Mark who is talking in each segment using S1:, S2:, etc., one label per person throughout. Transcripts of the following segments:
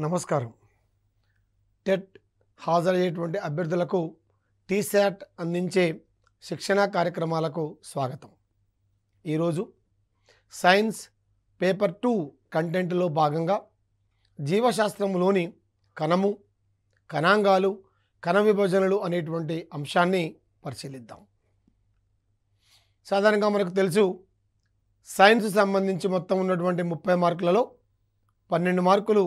S1: నమస్కారం. టెట్ హాజరయ్యేటువంటి అభ్యర్థులకు టీశాట్ అందించే శిక్షణా కార్యక్రమాలకు స్వాగతం. ఈరోజు సైన్స్ పేపర్ 2 కంటెంట్లో భాగంగా జీవశాస్త్రంలోని కణము, కణాంగాలు, కణ విభజనలు అనేటువంటి అంశాన్ని పరిశీలిద్దాం. సాధారణంగా మనకు తెలుసు, సైన్స్ సంబంధించి మొత్తం ఉన్నటువంటి 30 మార్కులలో 12 మార్కులు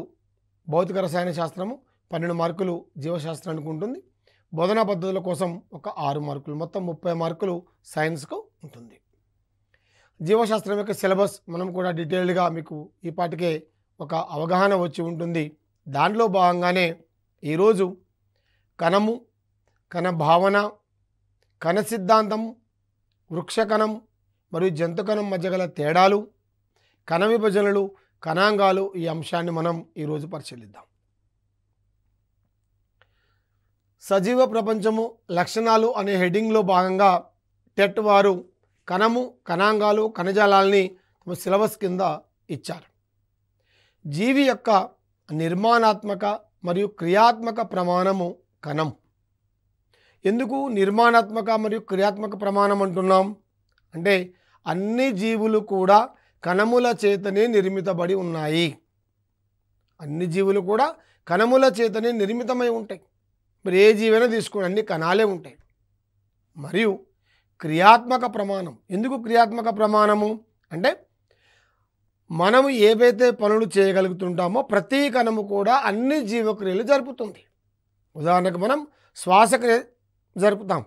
S1: భౌతిక రసాయన శాస్త్రము, 12 మార్కులు జీవశాస్త్రానికి ఉంటుంది. బోధనా పద్ధతుల కోసం ఒక 6 మార్కులు, మొత్తం 30 మార్కులు సైన్స్కు ఉంటుంది. జీవశాస్త్రం యొక్క సిలబస్ మనం కూడా డీటెయిల్డ్గా మీకు ఈ పాటికే ఒక అవగాహన వచ్చి ఉంటుంది. దాంట్లో భాగంగానే ఈరోజు కణము, కణ భావన, కణ సిద్ధాంతం, వృక్షకణం మరియు జంతుకణం మధ్య గల తేడాలు, కణ విభజనలు, కణాంగాలు, ఈ అంశాన్ని మనం ఈరోజు పరిశీలిద్దాం. సజీవ ప్రపంచము లక్షణాలు అనే హెడ్డింగ్లో భాగంగా టెట్ వారు కణము, కణాంగాలు, కణజాలాల్ని తమ సిలబస్ కింద ఇచ్చారు. జీవి యొక్క నిర్మాణాత్మక మరియు క్రియాత్మక ప్రమాణము కణం. ఎందుకు నిర్మాణాత్మక మరియు క్రియాత్మక ప్రమాణం అంటున్నాం అంటే, అన్ని జీవులు కూడా కణముల చేతనే నిర్మితబడి ఉన్నాయి. అన్ని జీవులు కూడా కణముల చేతనే నిర్మితమై ఉంటాయి. మరి ఏ జీవైనా తీసుకోండి, అన్ని కణాలే ఉంటాయి. మరియు క్రియాత్మక ప్రమాణం. ఎందుకు క్రియాత్మక ప్రమాణము అంటే, మనము ఏవైతే పనులు చేయగలుగుతుంటామో ప్రతి కణము కూడా అన్ని జీవక్రియలు జరుపుతుంది. ఉదాహరణకు మనం శ్వాసక్రియ జరుపుతాం,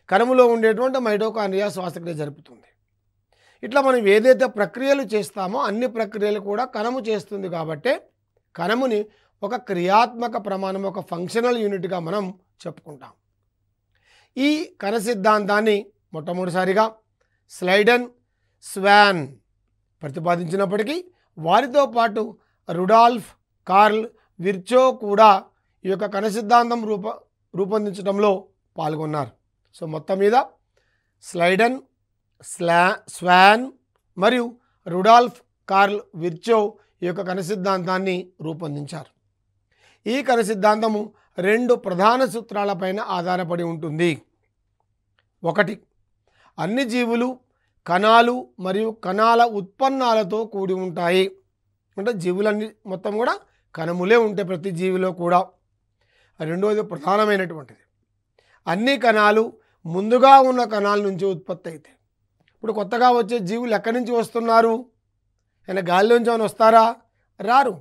S1: కణములో ఉండేటువంటి మైటోకాండ్రియా శ్వాసక్రియ జరుపుతుంది. ఇట్లా మనం ఏదైతే ప్రక్రియలు చేస్తామో అన్ని ప్రక్రియలు కూడా కణము చేస్తుంది. కాబట్టి కణముని ఒక క్రియాత్మక ప్రమాణం, ఒక ఫంక్షనల్ యూనిట్గా మనం చెప్పుకుంటాం. ఈ కణ సిద్ధాంతాన్ని మొట్టమొదటిసారిగా స్లైడెన్, స్వాన్ ప్రతిపాదించినప్పటికీ వారితో పాటు రుడాల్ఫ్, కార్ల్, విర్చో కూడా ఈ యొక్క కణ సిద్ధాంతం రూపొందించడంలో పాల్గొన్నారు. సో మొత్తం మీద స్లైడెన్, స్వాన్ మరియు రుడాల్ఫ్, కార్ల్, విర్చో ఈ యొక్క కణ సిద్ధాంతాన్ని రూపొందించారు. ఈ కణ సిద్ధాంతము 2 ప్రధాన సూత్రాలపైన ఆధారపడి ఉంటుంది. ఒకటి, అన్ని జీవులు కణాలు మరియు కణాల ఉత్పన్నాలతో కూడి ఉంటాయి. అంటే జీవులన్నీ మొత్తం కూడా కణములే ఉంటాయి ప్రతి జీవిలో కూడా. రెండవది ప్రధానమైనటువంటిది, అన్ని కణాలు ముందుగా ఉన్న కణాల నుంచి ఉత్పత్తి అవుతాయి. ఇప్పుడు కొత్తగా వచ్చే జీవులు ఎక్కడి నుంచి వస్తున్నారు? అయినా గాలి నుంచి ఏమైనా వస్తారా? రారు.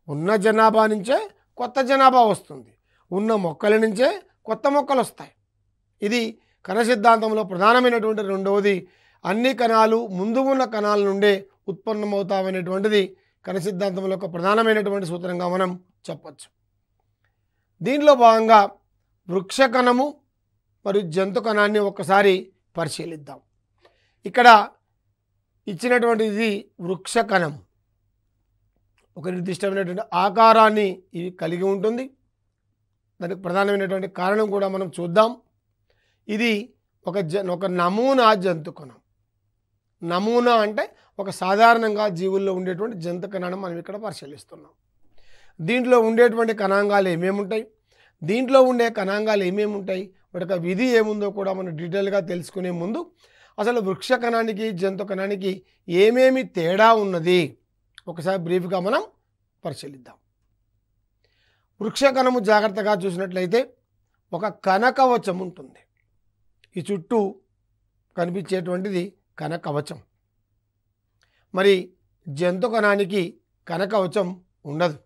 S1: ఉన్న జనాభా నుంచే కొత్త జనాభా వస్తుంది, ఉన్న మొక్కల నుంచే కొత్త మొక్కలు వస్తాయి. ఇది కణ సిద్ధాంతంలో ప్రధానమైనటువంటి రెండవది. అన్ని కణాలు ముందు ఉన్న కణాల నుండే ఉత్పన్నమవుతామనేటువంటిది కణ సిద్ధాంతంలో ఒక ప్రధానమైనటువంటి సూత్రంగా మనం చెప్పచ్చు. దీనిలో భాగంగా వృక్షకణము మరియు జంతు కణాన్ని ఒక్కసారి పరిశీలిద్దాం. ఇక్కడ ఇచ్చినటువంటిది వృక్షకణం. ఒక నిర్దిష్టమైనటువంటి ఆకారాన్ని ఇది కలిగి ఉంటుంది. దానికి ప్రధానమైనటువంటి కారణం కూడా మనం చూద్దాం. ఇది ఒక నమూనా జంతు కణం. నమూనా అంటే ఒక సాధారణంగా జీవుల్లో ఉండేటువంటి జంతు కణాన్ని మనం ఇక్కడ పరిశీలిస్తున్నాం. దీంట్లో ఉండేటువంటి కణాంగాలు ఏమేమి ఉంటాయి, దీంట్లో ఉండే కణాంగాలు ఏమేమి ఉంటాయి, వాటి విధి ఏముందో కూడా మనం డీటెయిల్గా తెలుసుకునే ముందు అసలు వృక్ష కణానికి, జంతు కణానికి ఏమేమి తేడా ఉన్నది ఒకసారి బ్రీఫ్గా మనం పరిశీలిద్దాం. వృక్ష కణము జాగ్రత్తగా చూసినట్లయితే ఒక కణకవచం ఉంటుంది. ఈ చుట్టూ కనిపించేటువంటిది కణకవచం. మరి జంతు కణానికి కణకవచం ఉండదు.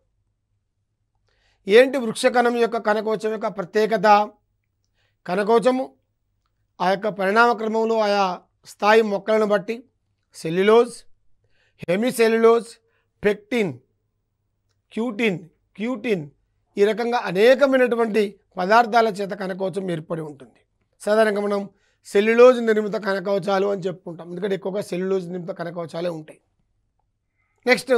S1: ఏంటి వృక్షకణం యొక్క కణకవచం యొక్క ప్రత్యేకత? కణకవచము ఆ యొక్క పరిణామ క్రమంలో ఆయా స్థాయి మొక్కలను బట్టి సెల్యులోజ్, హెమిసెల్యులోజ్, పెక్టిన్, క్యూటిన్ ఈ రకంగా అనేకమైనటువంటి పదార్థాల చేత కణకవచం ఏర్పడి ఉంటుంది. సాధారణంగా మనం సెల్యులోజ్ నిర్మిత కణకవచాలు అని చెప్పుకుంటాం, ఎందుకంటే ఎక్కువగా సెల్యులోజ్ నిర్మిత కణకవచాలే ఉంటాయి. నెక్స్ట్,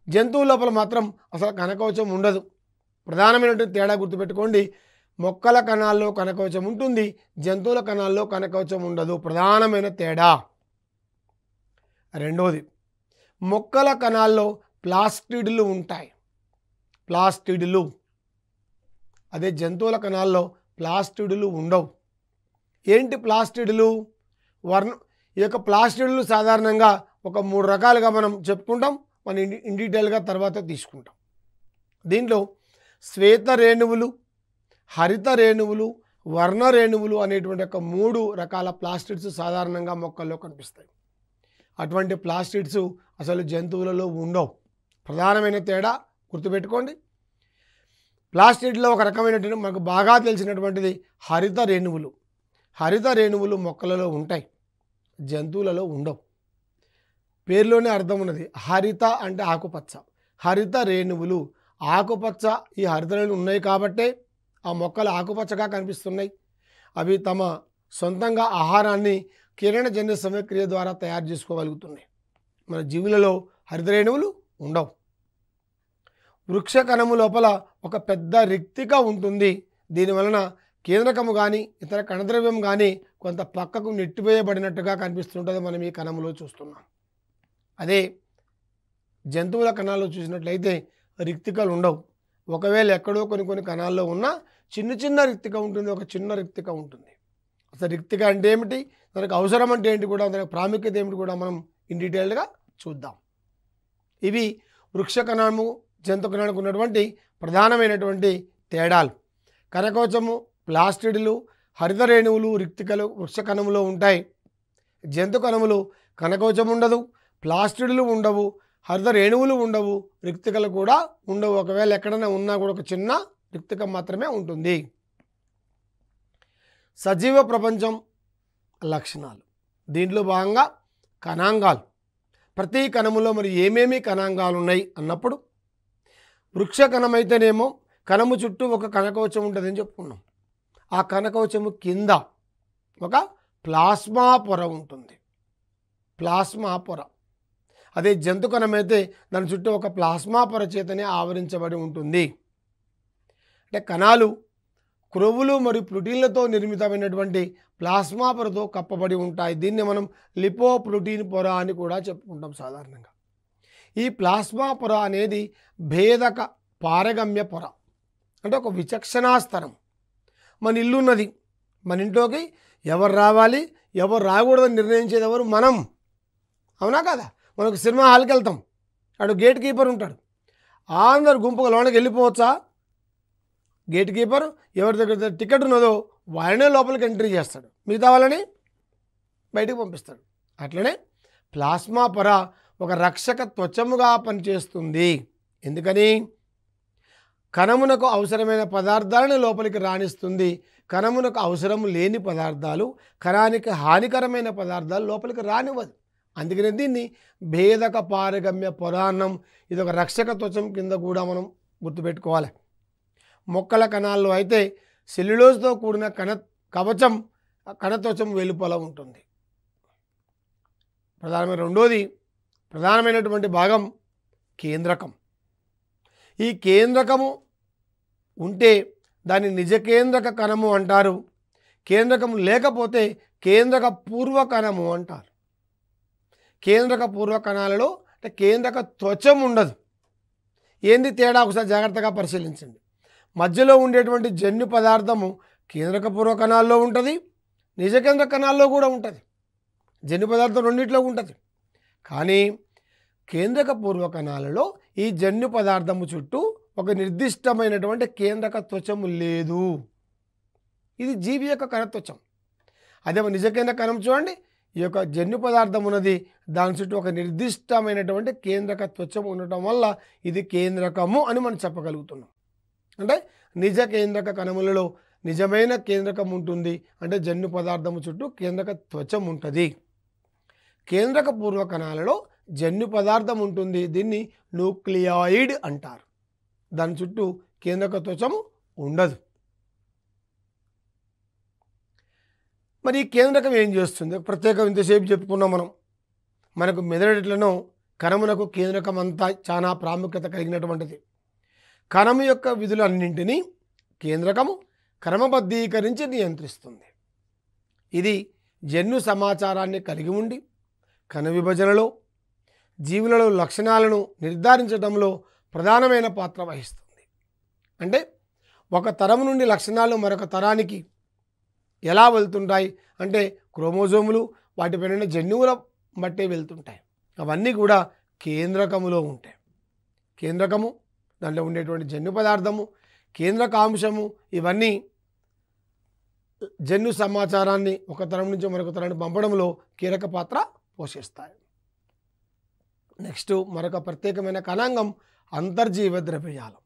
S1: జంతువుల లోపల మాత్రం అసలు కణకవచం ఉండదు. ప్రధానమైనటువంటి తేడా గుర్తుపెట్టుకోండి, మొక్కల కణాల్లో కణకవచం ఉంటుంది, జంతువుల కణాల్లో కణకవచం ఉండదు. ప్రధానమైన తేడా. రెండోది, మొక్కల కణాల్లో ప్లాస్టిడ్లు ఉంటాయి. ప్లాస్టిడ్లు. అదే జంతువుల కణాల్లో ప్లాస్టిడ్లు ఉండవు. ఏంటి ప్లాస్టిడ్లు? ఈ యొక్క ప్లాస్టిడ్లు సాధారణంగా ఒక 3 రకాలుగా మనం చెప్పుకుంటాం. మనం ఇన్ డీటెయిల్గా తర్వాత తీసుకుంటాం. దీంట్లో శ్వేత రేణువులు, హరిత రేణువులు, వర్ణ రేణువులు అనేటువంటి ఒక 3 రకాల ప్లాస్టిడ్స్ సాధారణంగా మొక్కల్లో కనిపిస్తాయి. అటువంటి ప్లాస్టిడ్స్ అసలు జంతువులలో ఉండవు. ప్రధానమైన తేడా గుర్తుపెట్టుకోండి. ప్లాస్టిడ్లో ఒక రకమైనటువంటి మనకు బాగా తెలిసినటువంటిది హరిత రేణువులు. హరిత రేణువులు మొక్కలలో ఉంటాయి, జంతువులలో ఉండవు. పేరులోనే అర్థం ఉన్నది. హరిత అంటే ఆకుపచ్చ, హరిత రేణువులు ఆకుపచ్చ. ఈ హరిత రేణువులు ఉన్నాయి కాబట్టే ఆ మొక్కలు ఆకుపచ్చగా కనిపిస్తున్నాయి. అవి తమ సొంతంగా ఆహారాన్ని కిరణజన్య సమక్రియ ద్వారా తయారు చేసుకోగలుగుతున్నాయి. మన జీవులలో హరిత రేణువులు ఉండవు. వృక్ష కణము లోపల ఒక పెద్ద రిక్తిక ఉంటుంది. దీనివలన కేంద్రకము కానీ ఇతర కణద్రవ్యం కానీ కొంత పక్కకు నెట్టివేయబడినట్టుగా కనిపిస్తుంటుంది. మనం ఈ కణములో చూస్తున్నాం. అదే జంతువుల కణాల్లో చూసినట్లయితే రిక్తికలు ఉండవు. ఒకవేళ ఎక్కడో కొన్ని కణాల్లో ఉన్న చిన్న రిక్తిక ఉంటుంది, ఒక చిన్న రిక్తిక ఉంటుంది. అసలు రిక్తిక అంటే ఏమిటి, దానికి అవసరం అంటే ఏంటి కూడా, దానికి ప్రాముఖ్యత ఏమిటి కూడా మనం ఇన్ డీటెయిల్గా చూద్దాం. ఇవి వృక్ష కణము జంతు కణానికి ఉన్నటువంటి ప్రధానమైనటువంటి తేడాలు. కణకవచము, ప్లాస్టిడ్లు, హరిత రేణువులు, రిక్తికలు వృక్ష కణములో ఉంటాయి. జంతు కణములు కణకవచం ఉండదు, ప్లాస్టిడ్లు ఉండవు, హరిత రేణువులు ఉండవు, రిక్తికలు కూడా ఉండవు. ఒకవేళ ఎక్కడైనా ఉన్నా కూడా ఒక చిన్న రిక్తికం మాత్రమే ఉంటుంది. సజీవ ప్రపంచం లక్షణాలు. దీంట్లో భాగంగా కణాంగాలు. ప్రతి కణములో మరి ఏమేమి కణాంగాలు ఉన్నాయి అన్నప్పుడు, వృక్ష కణమైతేనేమో కణము చుట్టూ ఒక కణకవచం ఉంటుందని చెప్పుకున్నాం. ఆ కణకవచము కింద ఒక ప్లాస్మా పొర ఉంటుంది, ప్లాస్మా పొర. అదే జంతు కణమైతే దాని చుట్టూ ఒక ప్లాస్మా పొర చేతనే ఆవరించబడి ఉంటుంది. అంటే కణాలు క్రొవ్వులు మరియు ప్రోటీన్లతో నిర్మితమైనటువంటి ప్లాస్మా పొరతో కప్పబడి ఉంటాయి. దీన్ని మనం లిపోప్రోటీన్ పొర అని కూడా చెప్పుకుంటాం సాధారణంగా. ఈ ప్లాస్మా పొర అనేది భేదక పారగమ్య పొర, అంటే ఒక విచక్షణాస్తరం. మన ఇల్లు ఉన్నది, మన ఇంట్లోకి ఎవరు రావాలి ఎవరు రాకూడదని నిర్ణయించేది ఎవరు? మనం. అవునా కదా? మనకు సినిమా హాల్కి వెళ్తాం, అటు గేట్ కీపర్ ఉంటాడు. అందరు గుంపుగా లోనకి వెళ్ళిపోవచ్చా? గేట్ కీపర్ ఎవరి దగ్గర టికెట్ ఉన్నదో వాళ్ళనే లోపలికి ఎంట్రీ చేస్తాడు, మిగతా వాళ్ళని బయటకు పంపిస్తాడు. అట్లనే ప్లాస్మా పొర ఒక రక్షక త్వచముగా పనిచేస్తుంది. ఎందుకని? కణమునకు అవసరమైన పదార్థాలను లోపలికి రాణిస్తుంది. కణమునకు అవసరం లేని పదార్థాలు, కణానికి హానికరమైన పదార్థాలు లోపలికి రానివ్వదు. అందుకనే దీన్ని భేదక పారగమ్య పొర అన్నం. ఇది ఒక రక్షక త్వచం కింద కూడా మనం గుర్తుపెట్టుకోవాలి. మొక్కల కణాల్లో అయితే సెల్యులోజ్తో కూడిన కవచం, కణత్వచం వెలుపల ఉంటుంది. రెండోది ప్రధానమైనటువంటి భాగం కేంద్రకం. ఈ కేంద్రకము ఉంటే దాన్ని నిజకేంద్రక కణము అంటారు. కేంద్రకం లేకపోతే కేంద్రక పూర్వ కణము అంటారు. కేంద్రక పూర్వ కణాలలో అంటే కేంద్రక త్వచం ఉండదు. ఏంది తేడా? ఒకసారి జాగ్రత్తగా పరిశీలించండి. మధ్యలో ఉండేటువంటి జన్యు పదార్థము కేంద్రక పూర్వ కణాల్లో ఉంటుంది, నిజకేంద్రక కణాల్లో కూడా ఉంటుంది. జన్యు పదార్థం రెండింటిలో ఉంటుంది. కానీ కేంద్రక పూర్వ కణాలలో ఈ జన్యు పదార్థము చుట్టూ ఒక నిర్దిష్టమైనటువంటి కేంద్రక త్వచము లేదు. ఇది జీవి యొక్క కణత్వచం. అదే నిజకేంద్ర కణం చూడండి, ఈ యొక్క జన్యు పదార్థం ఉన్నది, దాని చుట్టూ ఒక నిర్దిష్టమైనటువంటి కేంద్రక త్వచం ఉండటం వల్ల ఇది కేంద్రకము అని మనం చెప్పగలుగుతున్నాం. అంటే నిజ కేంద్రక కణములలో నిజమైన కేంద్రకం ఉంటుంది, అంటే జన్యు పదార్థము చుట్టూ కేంద్రక త్వచం ఉంటుంది. కేంద్రక పూర్వ కణాలలో జన్యు పదార్థం ఉంటుంది, దీన్ని న్యూక్లియాయిడ్ అంటారు. దాని చుట్టూ కేంద్రక త్వచము ఉండదు. మరి ఈ కేంద్రకం ఏం చేస్తుంది? ప్రత్యేకం ఇంతసేపు చెప్పుకున్నాం మనం. మనకు మెదడులను కణమునకు కేంద్రకం అంతా చాలా ప్రాముఖ్యత కలిగినటువంటిది. కణము యొక్క విధులన్నింటినీ కేంద్రకము క్రమబద్ధీకరించి నియంత్రిస్తుంది. ఇది జన్యు సమాచారాన్ని కలిగి ఉండి కణ విభజనలో, జీవులలో లక్షణాలను నిర్ధారించడంలో ప్రధానమైన పాత్ర వహిస్తుంది. అంటే ఒక తరం నుండి లక్షణాలు మరొక తరానికి ఎలా వెళ్తుంటాయి అంటే క్రోమోజోములు వాటిపైన జన్యువుల బట్టే వెళ్తుంటాయి. అవన్నీ కూడా కేంద్రకములో ఉంటాయి. కేంద్రకము దాంట్లో ఉండేటువంటి జన్యు పదార్థము, కేంద్రకాంశము ఇవన్నీ జన్యు సమాచారాన్ని ఒక తరం నుంచి మరొక తరానికి పంపడంలో కీలక పాత్ర పోషిస్తాయి. నెక్స్ట్ మరొక ప్రత్యేకమైన కణాంగం అంతర్జీవ ద్రవ్యజాలం.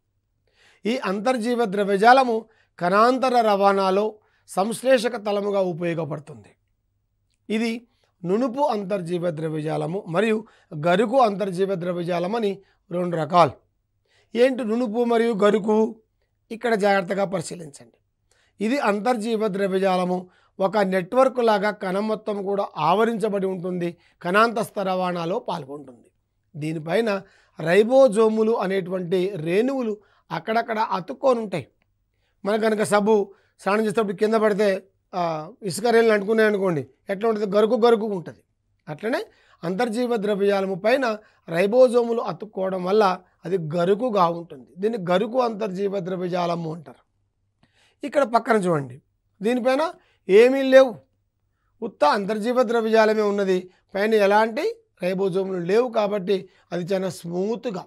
S1: ఈ అంతర్జీవ ద్రవ్యజాలము కణాంతర రవాణాలో సంశ్లేషక తలముగా ఉపయోగపడుతుంది. ఇది నునుపు అంతర్జీవ ద్రవ్యజాలము మరియు గరుకు అంతర్జీవ ద్రవ్యజాలం అని రెండు రకాలు. ఏంటి నునుపు మరియు గరుకు? ఇక్కడ జాగ్రత్తగా పరిశీలించండి. ఇది అంతర్జీవ ద్రవ్యజాలము ఒక నెట్వర్క్ లాగా కణం మొత్తం కూడా ఆవరించబడి ఉంటుంది, కణాంతస్థ రవాణాలో పాల్గొంటుంది. దీనిపైన రైబోజోములు అనేటువంటి రేణువులు అక్కడక్కడ అతుక్కొని ఉంటాయి. మనకు కనుక సబ్బు స్నానం చేసేటప్పుడు కింద పడితే ఇసుక రేణులు అంటుకున్నాయి అనుకోండి, ఎట్లా ఉంటుంది? గరుకు గరుకు ఉంటుంది. అట్లనే అంతర్జీవ ద్రవ్యజాలము పైన రైబోజోములు అతుక్కోవడం వల్ల అది గరుకుగా ఉంటుంది. దీన్ని గరుకు అంతర్జీవ ద్రవ్యజాలము అంటారు. ఇక్కడ పక్కన చూడండి, దీనిపైన ఏమీ లేవు, ఉత్త అంతర్జీవ ద్రవ్యజాలమే ఉన్నది, పైన ఎలాంటి రైబోజోములు లేవు. కాబట్టి అది చాలా స్మూత్గా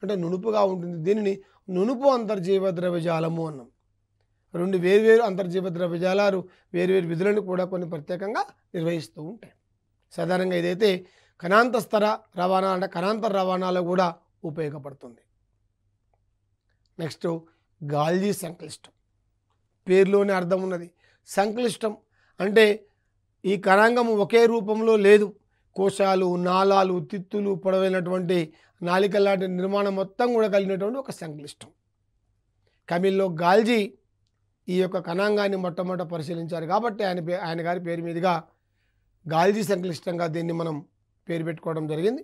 S1: అంటే నునుపుగా ఉంటుంది. దీనిని నునుపు అంతర్జీవ ద్రవ్యజాలము అన్నాం. రెండు వేర్వేరు అంతర్జీవ ద్రవ్యజాలాలు వేర్వేరు విధులను కూడా కొన్ని ప్రత్యేకంగా నిర్వహిస్తూ ఉంటాయి. సాధారణంగా ఇదైతే కణాంతస్థర రవాణా అంటే కణాంతర రవాణాలో కూడా ఉపయోగపడుతుంది. నెక్స్ట్ గాల్జీ సంక్లిష్టం. పేరులోనే అర్థం ఉన్నది, సంక్లిష్టం అంటే ఈ కణాంగం ఒకే రూపంలో లేదు. కోశాలు, నాళాలు, తిత్తులు, పొడవైనటువంటి నాళిక లాంటి నిర్మాణం మొత్తం కూడా కలిగినటువంటి ఒక సంక్లిష్టం. కమిల్లో గాల్జీ ఈ యొక్క కణాంగాన్ని మొట్టమొదట పరిశీలించారు కాబట్టి ఆయన గారి పేరు మీదుగా గాల్జీ సంక్లిష్టంగా దీన్ని మనం పేరు పెట్టుకోవడం జరిగింది.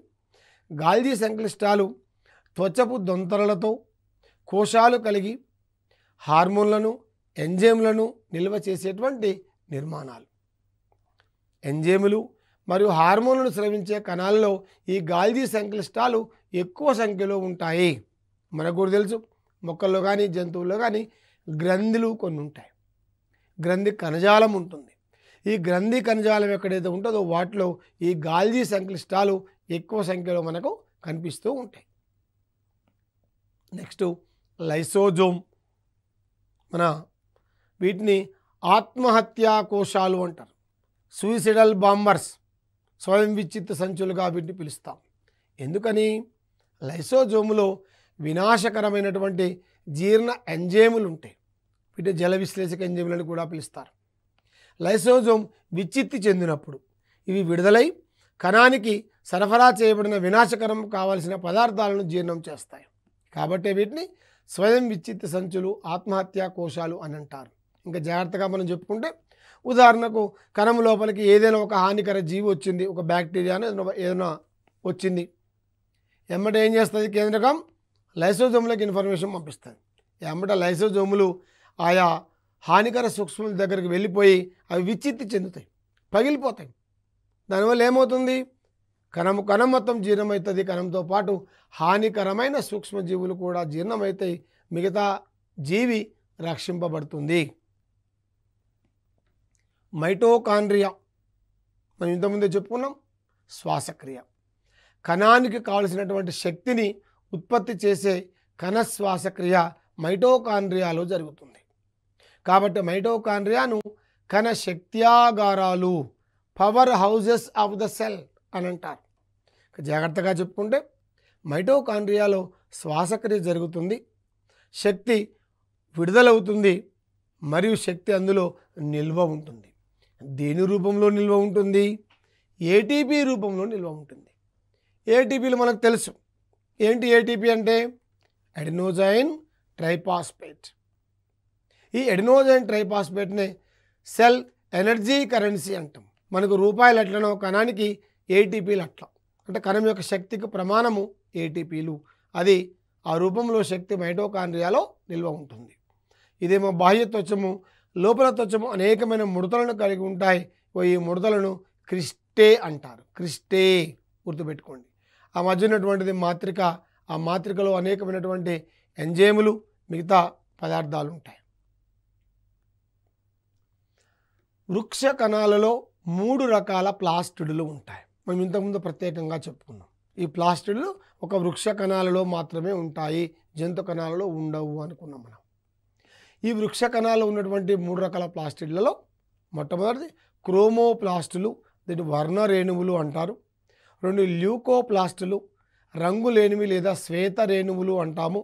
S1: గాల్జీ సంక్లిష్టాలు త్వచపు దొంతరలతో కోశాలు కలిగి హార్మోన్లను, ఎంజైమ్లను నిల్వ చేసేటువంటి నిర్మాణాలు. ఎంజైములు మరియు హార్మోన్లను స్రవించే కణాల్లో ఈ గాల్జీ సంక్లిష్టాలు ఎక్కువ సంఖ్యలో ఉంటాయి. మనకు కూడా తెలుసు, మొక్కల్లో కానీ జంతువుల్లో కానీ గ్రంథులు కొన్ని ఉంటాయి, గ్రంథి కణజాలం ఉంటుంది. ఈ గ్రంథి కణజాలం ఎక్కడైతే ఉంటుందో వాటిలో ఈ గాల్జీ సంక్లిష్టాలు ఎక్కువ సంఖ్యలో మనకు కనిపిస్తూ ఉంటాయి. Next lysosome. మన వీటిని ఆత్మహత్యా కోశాలు అంటారు, సూయిసైడల్ బాంబర్స్, స్వయం విచ్చిత్త సంచులుగా వీటిని పిలుస్తాం. ఎందుకని? లైసోజోములో వినాశకరమైనటువంటి జీర్ణ ఎంజైములు ఉంటాయి. వీటి జల విశ్లేషక ఎంజైములను కూడా పిలుస్తారు. లైసోజోమ్ విచ్చిత్తి చెందినప్పుడు ఇవి విడుదలై కణానికి సరఫరా చేయబడిన వినాశకరం కావాల్సిన పదార్థాలను జీర్ణం చేస్తాయి. కాబట్టి వీటిని స్వయం విచ్చిత్త సంచులు, ఆత్మహత్యా కోశాలు అని అంటారు. ఇంకా జాగ్రత్తగా మనం చెప్పుకుంటే, ఉదాహరణకు కణం లోపలికి ఏదైనా ఒక హానికర జీవి వచ్చింది, ఒక బ్యాక్టీరియా ఏదైనా వచ్చింది, ఎమ్మట ఏం చేస్తుంది? కేంద్రకం లైసోజోములకు ఇన్ఫర్మేషన్ పంపిస్తుంది. ఎమ్మట లైసోజోములు ఆయా హానికర సూక్ష్మాల దగ్గరికి వెళ్ళిపోయి అవి విచ్చిత్తి చెందుతాయి, పగిలిపోతాయి. దానివల్ల ఏమవుతుంది? కణం మొత్తం జీర్ణమవుతుంది. కణంతో పాటు హానికరమైన సూక్ష్మజీవులు కూడా జీర్ణమవుతాయి, మిగతా జీవి రక్షింపబడుతుంది. మైటోకాండ్రియా మనం ఇంతకుముందే చెప్పుకున్నాం, శ్వాసక్రియ. కణానికి కావలసినటువంటి శక్తిని ఉత్పత్తి చేసే కణ శ్వాసక్రియ మైటోకాండ్రియాలో జరుగుతుంది. కాబట్టి మైటోకాండ్రియాను కణ శక్త్యాగారాలు, power houses of the cell అని అంటారు. జాగ్రత్తగా చెప్పుకుంటే మైటోకాండ్రియాలో శ్వాసక్రియ జరుగుతుంది, శక్తి విడుదలవుతుంది మరియు శక్తి అందులో నిల్వ ఉంటుంది. దేని రూపంలో నిల్వ ఉంటుంది? ఏటీపీ రూపంలో నిల్వ ఉంటుంది. ఏటీపీలు మనకు తెలుసు. ఏంటి ఏటీపీ అంటే? అడినోజైన్ ట్రైపాస్పేట్. ఈ అడినోజైన్ ట్రైపాస్పేట్ని సెల్ ఎనర్జీ కరెన్సీ అంటాం. మనకు రూపాయలు ఎట్లనో కణానికి ఏటీపీలు అట్లా, అంటే కణం యొక్క శక్తికి ప్రమాణము ఏటీపీలు. అది ఆ రూపంలో శక్తి మైటోకాండ్రియాలో నిల్వ ఉంటుంది. ఇదేమో బాహ్య త్వచము, లోపల త్వచము అనేకమైన ముడతలను కలిగి ఉంటాయి. ఈ ముడతలను క్రిస్టే అంటారు. క్రిస్టే గుర్తుపెట్టుకోండి. ఆ మధ్య ఉన్నటువంటిది మాత్రిక. ఆ మాత్రికలో అనేకమైనటువంటి ఎంజైములు, మిగతా పదార్థాలు ఉంటాయి. వృక్ష కణాలలో 3 రకాల ప్లాస్టిడ్లు ఉంటాయి. మనం ఇంతకుముందు ప్రత్యేకంగా చెప్పుకున్నాం. ఈ ప్లాస్టిడ్లు ఒక వృక్ష కణాలలో మాత్రమే ఉంటాయి, జంతు కణాలలో ఉండవు అనుకున్నాం మనం. ఈ వృక్ష కణాల్లో ఉన్నటువంటి 3 రకాల ప్లాస్టిడ్లలో మొట్టమొదటిది క్రోమోప్లాస్టులు, దీన్ని వర్ణరేణువులు అంటారు. 2 ల్యూకోప్లాస్టులు, రంగు లేనివి లేదా శ్వేత రేణువులు అంటాము.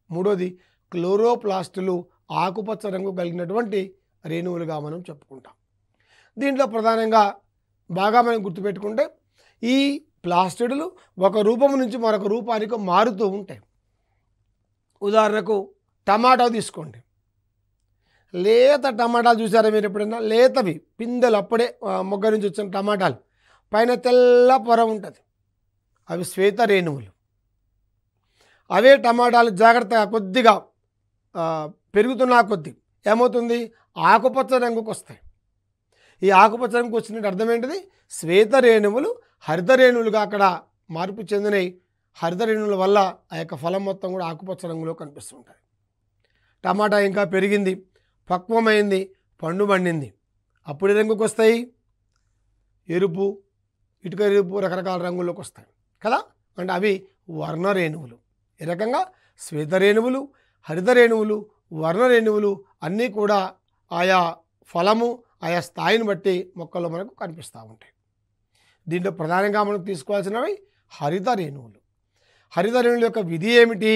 S1: 3వది క్లోరోప్లాస్టులు, ఆకుపచ్చ రంగు కలిగినటువంటి రేణువులుగా మనం చెప్పుకుంటాం. దీంట్లో ప్రధానంగా బాగా మనం గుర్తుపెట్టుకుంటే ఈ ప్లాస్టిడ్లు ఒక రూపం నుంచి మరొక రూపానికి మారుతూ ఉంటాయి. ఉదాహరణకు టమాటా తీసుకోండి. లేత టమాటాలు చూసారా మీరు ఎప్పుడైనా? లేతవి పిందెలు అప్పుడే మొగ్గ నుంచి వచ్చిన టమాటాలు, పైన తెల్ల పొర ఉంటుంది, అవి శ్వేత రేణువులు. అవే టమాటాలు జాగ్రత్తగా కొద్దిగా పెరుగుతున్న కొద్ది ఏమవుతుంది, ఆకుపచ్చ రంగుకు వస్తాయి. ఈ ఆకుపచ్చ రంగుకు వచ్చినట్టు అర్థం ఏంటిది? శ్వేత రేణువులు హరిత రేణువులుగా అక్కడ మార్పు చెందినవి. హరిత రేణువుల వల్ల ఆ యొక్క ఫలం మొత్తం కూడా ఆకుపచ్చ రంగులో కనిపిస్తుంటుంది. టమాటా ఇంకా పెరిగింది, పక్వమైంది, పండు పండింది, అప్పుడు రంగుకు వస్తాయి ఎరుపు, ఇటుక ఎరుపు, రకరకాల రంగుల్లోకి వస్తాయి కదా. అంటే అవి వర్ణరేణువులు. ఈ రకంగా శ్వేత రేణువులు, హరిత రేణువులు, వర్ణరేణువులు అన్నీ కూడా ఆయా ఫలము, ఆయా స్థాయిని బట్టి మొక్కల్లో మనకు కనిపిస్తూ ఉంటాయి. దీంట్లో ప్రధానంగా మనం తీసుకోవాల్సినవి హరిత రేణువులు. హరిత రేణువుల యొక్క విధి ఏమిటి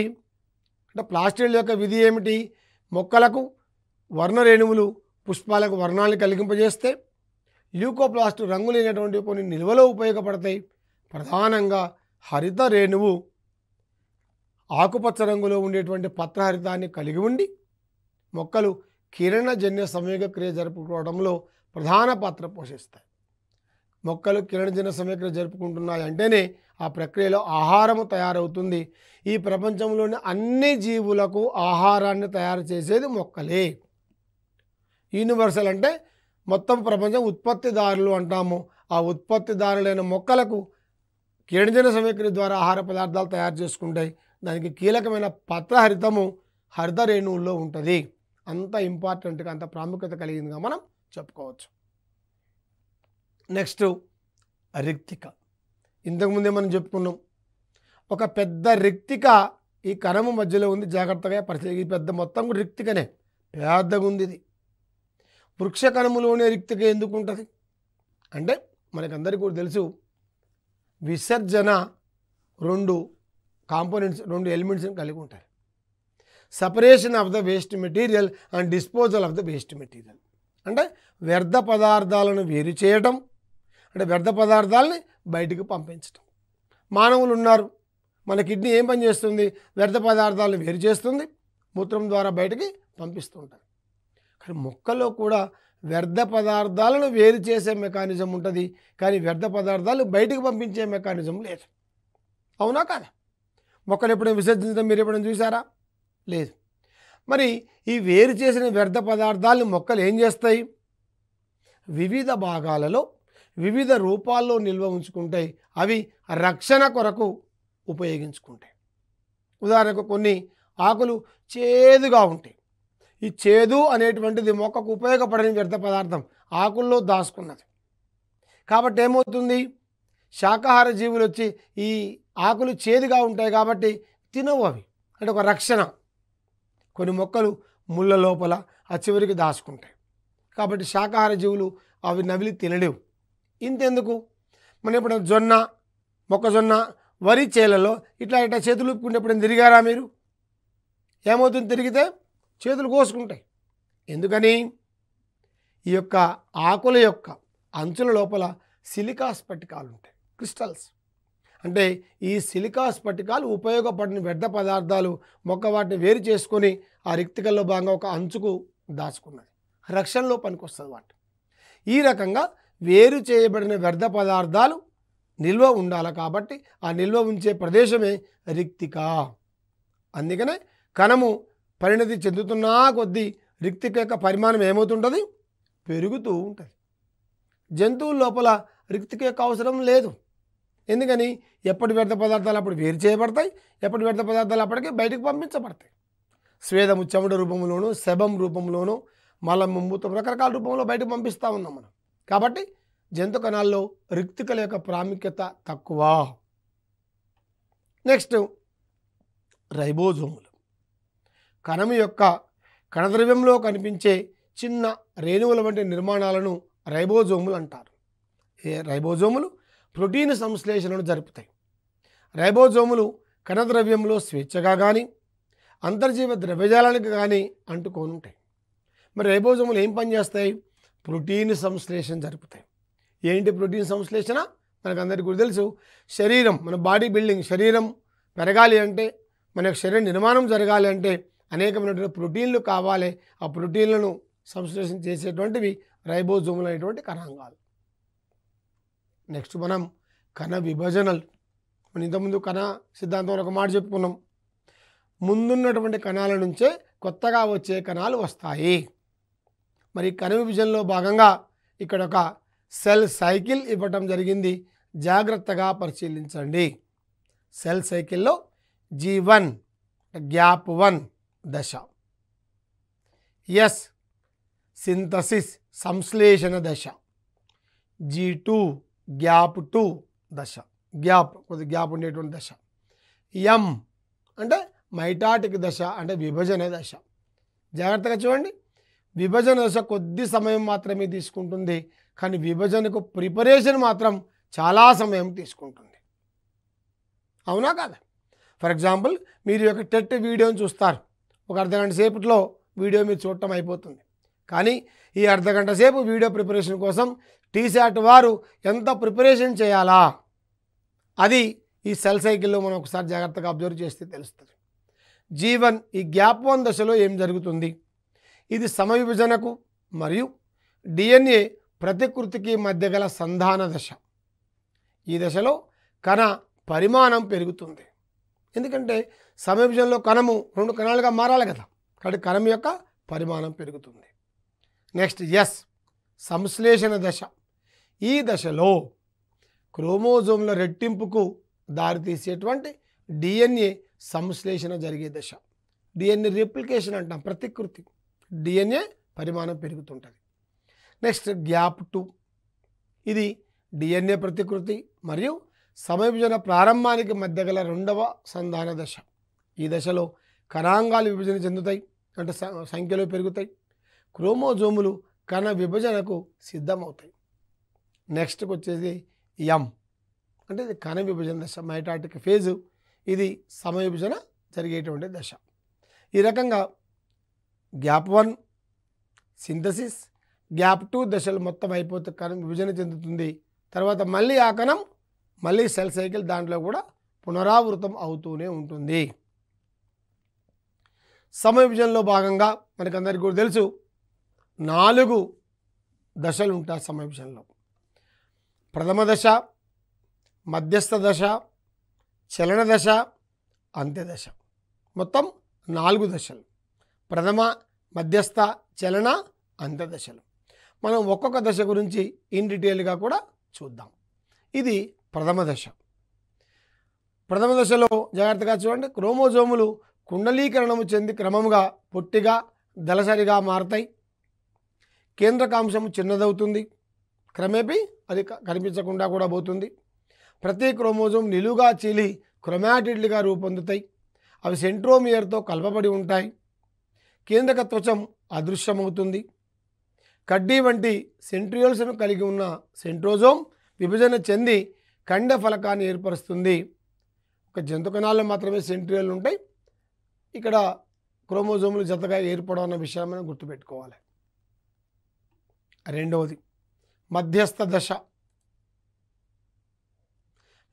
S1: అంటే, ప్లాస్టిడ్ల యొక్క విధి ఏమిటి? మొక్కలకు వర్ణరేణువులు పుష్పాలకు వర్ణాలను కలిగింపజేస్తే, ల్యూకోప్లాస్ట్ రంగు లేనటువంటి కొన్ని నిల్వలో ఉపయోగపడతాయి. ప్రధానంగా హరిత రేణువు ఆకుపచ్చ రంగులో ఉండేటువంటి పత్రహరితాన్ని కలిగి ఉండి మొక్కలు కిరణజన్య సంయోగ క్రియ జరుపుకోవడంలో ప్రధాన పాత్ర పోషిస్తాయి. మొక్కలు కిరణజన్య సంయోగ క్రియ జరుపుకుంటున్నాయి అంటేనే ఆ ప్రక్రియలో ఆహారము తయారవుతుంది. ఈ ప్రపంచంలోని అన్ని జీవులకు ఆహారాన్ని తయారు చేసేది మొక్కలే. యూనివర్సల్ అంటే మొత్తం ప్రపంచం ఉత్పత్తిదారులు అంటాము. ఆ ఉత్పత్తిదారులైన మొక్కలకు కిరణజన్య సంయోగ క్రియ ద్వారా ఆహార పదార్థాలు తయారు చేసుకుంటాయి. దానికి కీలకమైన పత్రహరితము హరిత రేణువుల్లో ఉంటుంది. అంత ఇంపార్టెంట్గా, అంత ప్రాముఖ్యత కలిగిందిగా మనం చెప్పుకోవచ్చు. నెక్స్ట్ రిక్తిక. ఇంతకుముందే మనం చెప్పుకున్నాం, ఒక పెద్ద రిక్తిక ఈ కణము మధ్యలో ఉంది. జాగ్రత్తగా పరిశీలి, ఈ పెద్ద మొత్తం కూడా రిక్తికనే, పెద్దగా ఉంది ఇది. వృక్ష కణములోనే రిక్తిక ఎందుకు ఉంటుంది అంటే, మనకందరికీ కూడా తెలుసు, విసర్జన 2 కాంపోనెంట్స్, 2 ఎలిమెంట్స్ని కలిగి ఉంటాయి. Separation of the waste material and disposal of the waste material. అంటే వ్యర్థ పదార్థాలను వేరు చేయటం, అంటే వ్యర్థ పదార్థాలని బయటికి పంపించటం. మానవులు ఉన్నారు, మన కిడ్నీ ఏం పని చేస్తుంది? వ్యర్థ పదార్థాలను వేరు చేస్తుంది, మూత్రం ద్వారా బయటికి పంపిస్తూ ఉంటుంది. కానీ మొక్కల్లో కూడా వ్యర్థ పదార్థాలను వేరు చేసే మెకానిజం ఉంటుంది, కానీ వ్యర్థ పదార్థాలు బయటికి పంపించే మెకానిజం లేదు. అవునా కాదా? మొక్కలు ఎప్పుడైనా విసర్జించడం మీరు ఎప్పుడైనా చూసారా? లేదు. మరి ఈ వేరు చేసిన వ్యర్థ పదార్థాలను మొక్కలు ఏం చేస్తాయి? వివిధ భాగాలలో వివిధ రూపాల్లో నిల్వ ఉంచుకుంటాయి. అవి రక్షణ కొరకు ఉపయోగించుకుంటాయి. ఉదాహరణకు కొన్ని ఆకులు చేదుగా ఉంటాయి. ఈ చేదు అనేటువంటిది మొక్కకు ఉపయోగపడని వ్యర్థ పదార్థం ఆకుల్లో దాచుకున్నది. కాబట్టి ఏమవుతుంది? శాకాహార జీవులు వచ్చి ఈ ఆకులు చేదుగా ఉంటాయి కాబట్టి తినవు అవి, అంటే ఒక రక్షణ. కొన్ని మొక్కలు ముళ్ళ లోపల ఆ చివరికి దాచుకుంటాయి కాబట్టి శాకాహార జీవులు అవి నవిలి తినలేవు. ఇంతెందుకు, మనం ఎప్పుడైనా జొన్న, మొక్కజొన్న, వరి చేలలో ఇట్లా చేతులు ఊపుకుంటే ఎప్పుడైనా తిరిగారా మీరు? ఏమవుతుంది? తిరిగితే చేతులు కోసుకుంటాయి. ఎందుకని? ఈ యొక్క ఆకుల యొక్క అంచుల లోపల సిలికా స్ఫటికాలు ఉంటాయి, క్రిస్టల్స్. అంటే ఈ సిలికా స్ఫటికాలు ఉపయోగపడిన వ్యర్థ పదార్థాలు మొక్క వాటిని వేరు చేసుకొని ఆ రిక్తికల్లో భాగంగా ఒక అంచుకు దాచుకున్నది, రక్షణలో పనికొస్తుంది వాటి. ఈ రకంగా వేరు చేయబడిన వ్యర్థ పదార్థాలు నిల్వ ఉండాలి కాబట్టి ఆ నిల్వ ఉంచే ప్రదేశమే రిక్తిక. అందుకనే కణము పరిణతి చెందుతున్నా కొద్దీ రిక్తిక యొక్క పరిమాణం ఏమవుతుంటుంది? పెరుగుతూ ఉంటుంది. జంతువుల లోపల రిక్తిక యొక్క అవసరం లేదు. ఎందుకని? ఎప్పటి వ్యర్థ పదార్థాలు అప్పుడు వేరు చేయబడతాయి, ఎప్పటి వ్యర్థ పదార్థాలు అప్పటికే బయటకు పంపించబడతాయి. స్వేదము చెమట రూపంలోనూ, శబం రూపంలోనూ, మలము మూత్రం రకరకాల రూపంలో బయటకు పంపిస్తూ ఉన్నాం మనం. కాబట్టి జంతు కణాల్లో రిక్తికల యొక్క ప్రాముఖ్యత తక్కువ. నెక్స్ట్ రైబోజోములు. కణము యొక్క కణద్రవ్యంలో కనిపించే చిన్న రేణువుల వంటి నిర్మాణాలను రైబోజోములు అంటారు. రైబోజోములు ప్రోటీన్ సంశ్లేషణను జరుపుతాయి. రైబోజోములు కణద్రవ్యంలో స్వేచ్ఛగా కానీ అంతర్జీవ ద్రవ్యజాలానికి కానీ అంటుకొని ఉంటాయి. మరి రైబోజోములు ఏం పనిచేస్తాయి? ప్రోటీన్ సంశ్లేషణ జరుపుతాయి. ఏంటి ప్రోటీన్ సంశ్లేషణ? మనకు అందరికీ కూడా తెలుసు. శరీరం, మన బాడీ బిల్డింగ్, శరీరం పెరగాలి అంటే, మన యొక్క శరీర నిర్మాణం జరగాలి అంటే అనేకమైనటువంటి ప్రోటీన్లు కావాలి. ఆ ప్రోటీన్లను సంశ్లేషణ చేసేటువంటివి రైబోజోములు అనేటువంటి కణాంగాలు. నెక్స్ట్ మనం కణ విభజనలు. మనం ఇంతకుముందు కణ సిద్ధాంతంలో ఒక మాట చెప్పుకున్నాం. ముందున్నటువంటి కణాల నుంచే కొత్తగా వచ్చే కణాలు వస్తాయి. మరి కణ విభజనలో భాగంగా ఇక్కడ ఒక సెల్ సైకిల్ ఇవ్వటం జరిగింది. జాగ్రత్తగా పరిశీలించండి. సెల్ సైకిల్లో G1 గ్యాప్ 1 దశ, ఎస్ సింథసిస్ సంశ్లేషణ దశ, G2 గ్యాప్ 2 దశ, కొద్ది గ్యాప్ ఉండేటువంటి దశ, M అంటే మైటాటిక్ దశ అంటే విభజన దశ. జాగ్రత్తగా చూడండి. విభజన దశ కొద్ది సమయం మాత్రమే తీసుకుంటుంది, కానీ విభజనకు ప్రిపరేషన్ మాత్రం చాలా సమయం తీసుకుంటుంది. అవునా కాదా? ఫర్ ఎగ్జాంపుల్, మీరు యొక్క టెట్ వీడియోని చూస్తారు. ఒక అర్ధగంట సేపట్లో వీడియో మీరు చూడటం అయిపోతుంది. కానీ ఈ అర్ధగంట సేపు వీడియో ప్రిపరేషన్ కోసం టీశాట్ వారు ఎంత ప్రిపరేషన్ చేయాలా, అది ఈ సెల్ సైకిల్లో మనం ఒకసారి జాగ్రత్తగా అబ్జర్వ్ చేస్తే తెలుస్తుంది. G1 ఈ గ్యాప్ 1 దశలో ఏం జరుగుతుంది? ఇది సమవిభజనకు మరియు DNA ప్రతికృతికి మధ్య గల సంధాన దశ. ఈ దశలో కణ పరిమాణం పెరుగుతుంది. ఎందుకంటే సమవిభజనలో కణము 2 కణాలుగా మారాలి కదా, కాబట్టి కణం యొక్క పరిమాణం పెరుగుతుంది. నెక్స్ట్ ఎస్ సంశ్లేషణ దశ. ఈ దశలో క్రోమోజోమ్ల రెట్టింపుకు దారితీసేటువంటి DNA సంశ్లేషణ జరిగే దశ. DNA రిప్లికేషన్ అంటాం, ప్రతికృతి. DNA పరిమాణం పెరుగుతుంటుంది. Next gap 2. ఇది DNA ప్రతికృతి మరియు సమవిభజన ప్రారంభానికి మధ్య గల 2వ సంధాన దశ. ఈ దశలో కణాంగాలు విభజన చెందుతాయి, అంటే సంఖ్యలో పెరుగుతాయి. క్రోమోజోములు కణ విభజనకు సిద్ధమవుతాయి. నెక్స్ట్కి వచ్చేది M అంటే ఇది కణ విభజన దశ, మైటాటిక్ ఫేజు. ఇది సమవిభజన జరిగేటువంటి దశ. ఈ రకంగా గ్యాప్ 1 సింథసిస్, గ్యాప్ 2 దశలు మొత్తం అయిపోతే కణం విభజన చెందుతుంది. తర్వాత మళ్ళీ ఆ కణం మళ్ళీ సెల్ సైకిల్ దాంట్లో కూడా పునరావృతం అవుతూనే ఉంటుంది. సమవిభజనలో భాగంగా మనకందరికీ కూడా తెలుసు 4 దశలు ఉంటాయి సమవిభజనలో. ప్రథమ దశ, మధ్యస్థ దశ, చలన దశ, అంత్యదశ. మొత్తం 4 దశలు. ప్రథమ, మధ్యస్థ, చలన, అంత్యదశలు. మనం ఒక్కొక్క దశ గురించి ఇన్ డీటెయిల్గా కూడా చూద్దాం. ఇది ప్రథమ దశ. ప్రథమ దశలో జాగ్రత్తగా చూడండి. క్రోమోజోములు కుండలీకరణము చెంది క్రమంగా పొట్టిగా దళసరిగా మారతాయి. కేంద్రకాంశము చిన్నదవుతుంది. క్రమేపీ అది కనిపించకుండా కూడా పోతుంది. ప్రతి క్రోమోజోమ్ నిలువుగా చీలి క్రొమాటిడ్లుగా రూపొందుతాయి. అవి సెంట్రోమియర్తో కలపబడి ఉంటాయి. కేంద్రక త్వచం అదృశ్యమవుతుంది. కడ్డీ వంటి సెంట్రియోల్స్ను కలిగి ఉన్న సెంట్రోజోమ్ విభజన చెంది కండ ఫలకాన్ని ఏర్పరుస్తుంది. ఒక జంతు కణాల్లో మాత్రమే సెంట్రియోల్ ఉంటాయి. ఇక్కడ క్రోమోజోములు జతగా ఏర్పడడం అన్న విషయాన్ని మనం గుర్తుపెట్టుకోవాలి. రెండవది మధ్యస్థ దశ.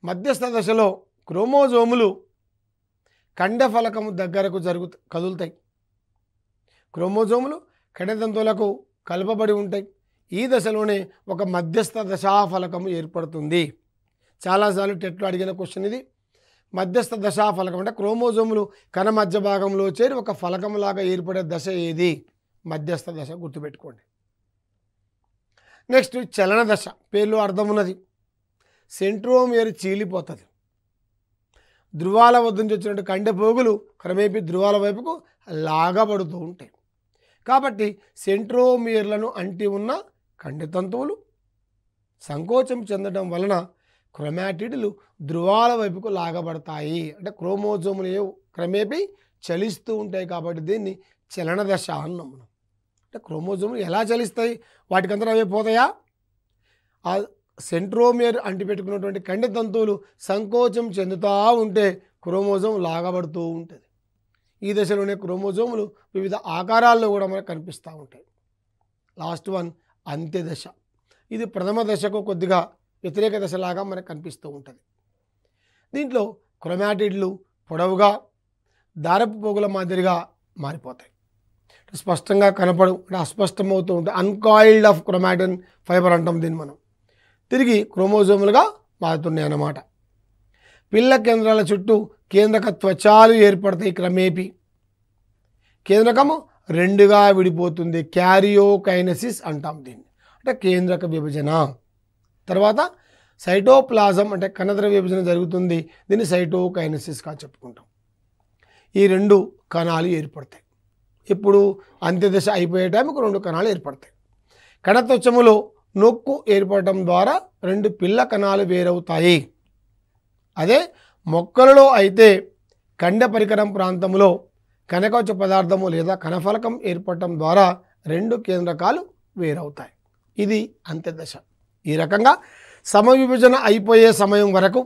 S1: మధ్యస్థ దశలో క్రోమోజోములు కండఫలకము దగ్గరకు కదులుతాయి. క్రోమోజోములు కండతంతువులకు కలపబడి ఉంటాయి. ఈ దశలోనే ఒక మధ్యస్థ దశాఫలకము ఏర్పడుతుంది. చాలాసార్లు టెట్లో అడిగిన క్వశ్చన్ ఇది. మధ్యస్థ దశాఫలకం అంటే క్రోమోజోములు కణ మధ్య భాగంలో చేరి ఒక ఫలకంలాగా ఏర్పడే దశ ఏది? మధ్యస్థ దశ, గుర్తుపెట్టుకోండి. నెక్స్ట్ చలన దశ. పేర్లో అర్థం ఉన్నది. సెంట్రోమియర్ చీలిపోతుంది. ధ్రువాల వద్ద నుంచి వచ్చినట్టు కండె పోగులు క్రమేపీ ధ్రువాల వైపుకు లాగబడుతూ ఉంటాయి. కాబట్టి సెంట్రోమియర్లను అంటి ఉన్న కండతంతువులు సంకోచం చెందడం వలన క్రోమాటిడ్లు ధ్రువాల వైపుకు లాగబడతాయి. అంటే క్రోమోజోములు క్రమేపీ చలిస్తూ ఉంటాయి కాబట్టి దీన్ని చలన దశ అన్నాం మనం. అంటే క్రోమోజోములు ఎలా చలిస్తాయి? వాటికంతా అవే పోతాయా? ఆ సెంట్రోమియర్ అంటిపెట్టుకున్నటువంటి కండతంతువులు సంకోచం చెందుతూ ఉంటే క్రోమోజోమ్ లాగబడుతూ ఉంటుంది. ఈ దశలోనే క్రోమోజోములు వివిధ ఆకారాల్లో కూడా మనకు కనిపిస్తూ ఉంటాయి. లాస్ట్ వన్ అంత్యదశ. ఇది ప్రథమ దశకు కొద్దిగా వ్యతిరేక దశలాగా మనకు కనిపిస్తూ ఉంటుంది. దీంట్లో క్రోమాటిడ్లు పొడవుగా దారపు పోగుల మాదిరిగా మారిపోతాయి. స్పష్టంగా కనపడు, అంటే అస్పష్టమవుతూ ఉంటాయి. అన్కాయిల్డ్ ఆఫ్ క్రోమాటిన్ ఫైబర్ అంటాం దీన్ని మనం. తిరిగి క్రోమోజోములుగా మారుతున్నాయి అన్నమాట. పిల్ల కేంద్రాల చుట్టూ కేంద్రక త్వచాలు ఏర్పడతాయి. క్రమేపీ కేంద్రకము రెండుగా విడిపోతుంది. క్యారియోకైనసిస్ అంటాం దీన్ని, అంటే కేంద్రక విభజన. తర్వాత సైటోప్లాజం అంటే కణద్రవ్య విభజన జరుగుతుంది. దీన్ని సైటోకైనసిస్గా చెప్పుకుంటాం. ఈ రెండు కణాలు ఏర్పడతాయి. ఇప్పుడు అంత్యదశ అయిపోయే టైంకి రెండు కణాలు ఏర్పడతాయి. కణత్వచములో నొక్కు ఏర్పడటం ద్వారా రెండు పిల్ల కణాలు వేరవుతాయి. అదే మొక్కలలో అయితే కండ పరికరం ప్రాంతంలో కనకవచ పదార్థము లేదా కణఫలకం ఏర్పడటం ద్వారా రెండు కేంద్రకాలు వేరవుతాయి. ఇది అంత్యదశ. ఈ రకంగా సమవిభజన అయిపోయే సమయం వరకు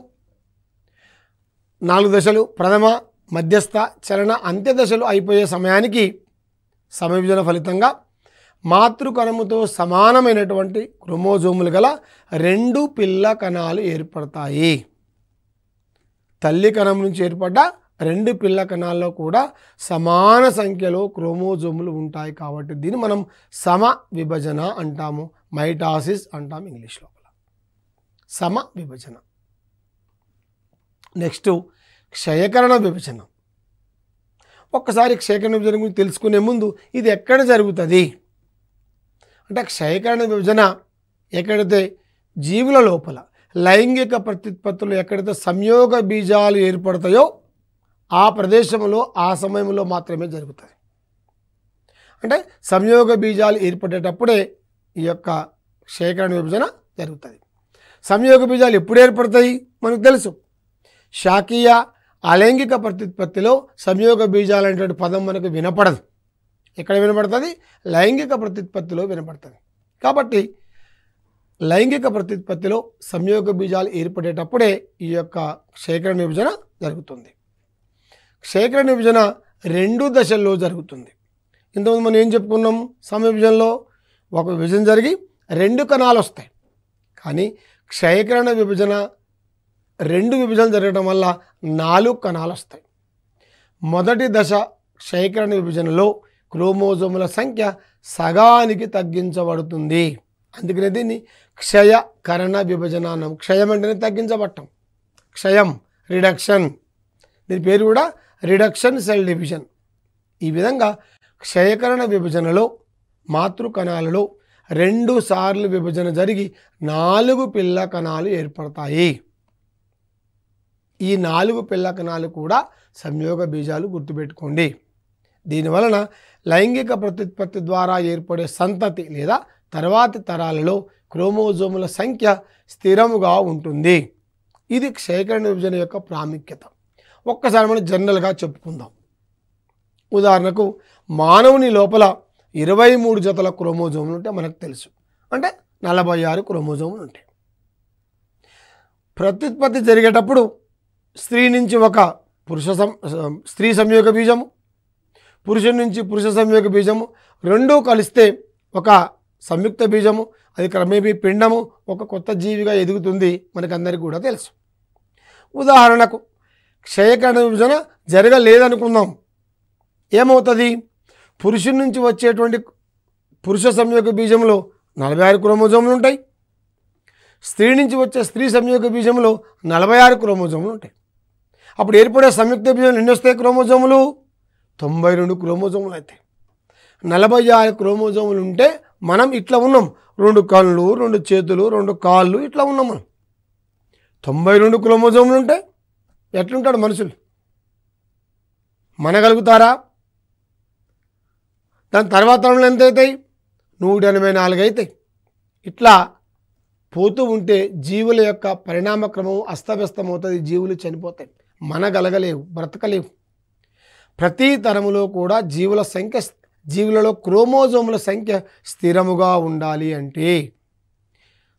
S1: 4 దశలు, ప్రథమ, మధ్యస్థ, చలన, అంత్యదశలు అయిపోయే సమయానికి సమవిభజన ఫలితంగా మాతృకణముతో సమానమైనటువంటి క్రోమోజోములు గల రెండు పిల్ల కణాలు ఏర్పడతాయి. తల్లి కణం నుంచి ఏర్పడ్డ రెండు పిల్ల కణాల్లో కూడా సమాన సంఖ్యలో క్రోమోజోములు ఉంటాయి. కాబట్టి దీన్ని మనం సమ విభజన అంటాము. మైటాసిస్ అంటాం ఇంగ్లీష్ లోపల. సమ విభజన. నెక్స్ట్ క్షయకరణ విభజన. ఒక్కసారి క్షయకరణ విభజన గురించి తెలుసుకునే ముందు ఇది ఎక్కడ జరుగుతుంది అంటే, క్షయకరణ విభజన ఎక్కడైతే జీవుల లోపల లైంగిక ప్రత్యుత్పత్తులు ఎక్కడైతే సంయోగ బీజాలు ఏర్పడతాయో ఆ ప్రదేశంలో ఆ సమయంలో మాత్రమే జరుగుతుంది. అంటే సంయోగ బీజాలు ఏర్పడేటప్పుడే ఈ యొక్క క్షయకరణ విభజన జరుగుతుంది. సంయోగ బీజాలు ఎప్పుడు ఏర్పడతాయి మనకు తెలుసు. శాకీయ అలైంగిక ప్రత్యుత్పత్తిలో సంయోగ బీజాలు అనేటువంటి పదం మనకు వినపడదు. ఎక్కడ వినపడుతుంది? లైంగిక ప్రత్యుత్పత్తిలో వినపడుతుంది. కాబట్టి లైంగిక ప్రత్యుత్పత్తిలో సంయోగ బీజాలు ఏర్పడేటప్పుడే ఈ యొక్క క్షయకరణ విభజన జరుగుతుంది. క్షయకరణ విభజన 2 దశల్లో జరుగుతుంది. ఇంతకుముందు మనం ఏం చెప్పుకున్నాం? సమవిభజనలో ఒక విభజన జరిగి 2 కణాలు వస్తాయి. కానీ క్షయకరణ విభజన 2 విభజన జరగడం వల్ల 4 కణాలు వస్తాయి. మొదటి దశ క్షయకరణ విభజనలో క్రోమోజోముల సంఖ్య సగానికి తగ్గించబడుతుంది. అందుకనే దీన్ని క్షయకరణ విభజన అన్నాం. క్షయం అంటేనే తగ్గించబడటం. క్షయం, రిడక్షన్. దీని పేరు కూడా రిడక్షన్ సెల్ డివిజన్. ఈ విధంగా క్షయకరణ విభజనలో మాతృ కణాలలో 2 సార్లు విభజన జరిగి 4 పిల్ల కణాలు ఏర్పడతాయి. ఈ 4 పిల్ల కణాలు కూడా సంయోగ బీజాలు, గుర్తుపెట్టుకోండి. దీనివలన లైంగిక ప్రత్యుత్పత్తి ద్వారా ఏర్పడే సంతతి లేదా తర్వాతి తరాలలో క్రోమోజోముల సంఖ్య స్థిరముగా ఉంటుంది. ఇది క్షయకరణ విభజన యొక్క ప్రాముఖ్యత. ఒక్కసారి మనం జనరల్గా చెప్పుకుందాం. ఉదాహరణకు మానవుని లోపల 23 జతల క్రోమోజోములు ఉంటే మనకు తెలుసు. అంటే 46 క్రోమోజోములు ఉంటాయి. ప్రత్యుత్పత్తి జరిగేటప్పుడు స్త్రీ నుంచి ఒక స్త్రీ సంయోగ బీజము, పురుషుడి నుంచి పురుష సంయోగ బీజము రెండూ కలిస్తే ఒక సంయుక్త బీజము, అది క్రమేపీ పిండము, ఒక కొత్త జీవిగా ఎదుగుతుంది. మనకందరికీ కూడా తెలుసు. ఉదాహరణకు క్షయకరణ విభజన జరగలేదనుకుందాం. ఏమవుతుంది? పురుషుడి నుంచి వచ్చేటువంటి పురుష సంయోగ బీజంలో 46 క్రోమోజోములు ఉంటాయి. స్త్రీ నుంచి వచ్చే స్త్రీ సంయోగ బీజంలో 46 క్రోమోజోములు ఉంటాయి. అప్పుడు ఏర్పడే సంయుక్త బీజంలో ఎన్ని వస్తాయి క్రోమోజోములు? 92 క్రోమోజోములు అవుతాయి. 46 క్రోమోజోములు ఉంటే మనం ఇట్లా ఉన్నాం. 2 కళ్ళు, 2 చేతులు, 2 కాళ్ళు, ఇట్లా ఉన్నాం మనం. 92 క్రోమోజోములు ఉంటే ఎట్లుంటాడు మనుషులు? మనగలుగుతారా? దాని తర్వాత తరంలో ఎంత అవుతాయి? 184 అవుతాయి. ఇట్లా పోతూ ఉంటే జీవుల యొక్క పరిణామక్రమం అస్తవ్యస్తమవుతుంది. జీవులు చనిపోతాయి, మనగలగలేవు, బ్రతకలేవు. ప్రతి తరములో కూడా జీవులలో క్రోమోజోముల సంఖ్య స్థిరముగా ఉండాలి అంటే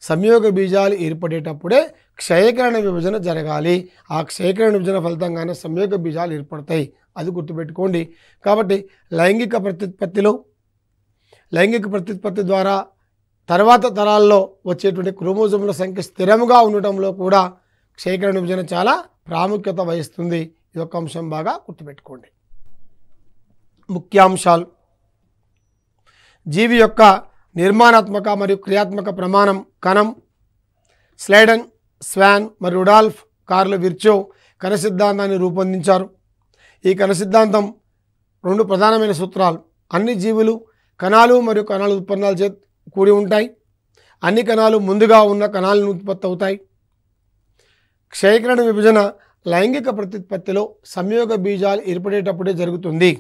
S1: సంయోగ బీజాలు ఏర్పడేటప్పుడే క్షయకరణ విభజన జరగాలి. ఆ క్షయకరణ విభజన ఫలితంగానే సంయోగ బీజాలు ఏర్పడతాయి. అది గుర్తుపెట్టుకోండి. కాబట్టి లైంగిక ప్రత్యుత్పత్తి ద్వారా తర్వాత తరాల్లో వచ్చేటువంటి క్రోమోజోముల సంఖ్య స్థిరముగా ఉండటంలో కూడా క్షయకరణ విభజన చాలా ప్రాముఖ్యత వహిస్తుంది. ఇదొక అంశం బాగా గుర్తుపెట్టుకోండి. ముఖ్యాంశాలు: జీవి యొక్క నిర్మాణాత్మక మరియు క్రియాత్మక ప్రమాణం కణం. స్లైడన్, స్వాన్ మరియు రుడాల్ఫ్ కార్ల్ విర్చోవ్ కణ సిద్ధాంతాన్ని రూపొందించారు. ఈ కణ సిద్ధాంతం 2 ప్రధానమైన సూత్రాలు: అన్ని జీవులు కణాలు మరియు కణాల ఉత్పన్నాలు చే కూడి ఉంటాయి. అన్ని కణాలు ముందుగా ఉన్న కణాలను ఉత్పత్తి అవుతాయి. క్షయకరణ విభజన లైంగిక ప్రత్యుత్పత్తిలో సంయోగ బీజాలు ఏర్పడేటప్పుడే జరుగుతుంది.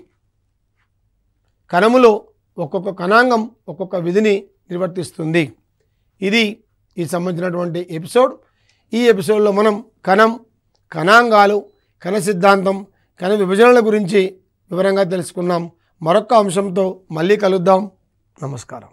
S1: కణములో ఒక్కొక్క కణాంగం ఒక్కొక్క విధిని నిర్వర్తిస్తుంది. ఇది ఈ సంబంధించినటువంటి ఎపిసోడ్. ఈ ఎపిసోడ్లో మనం కణం, కణాంగాలు, కణ సిద్ధాంతం, కణ విభజనల గురించి వివరంగా తెలుసుకున్నాం. మరొక అంశంతో మళ్ళీ కలుద్దాం. నమస్కారం.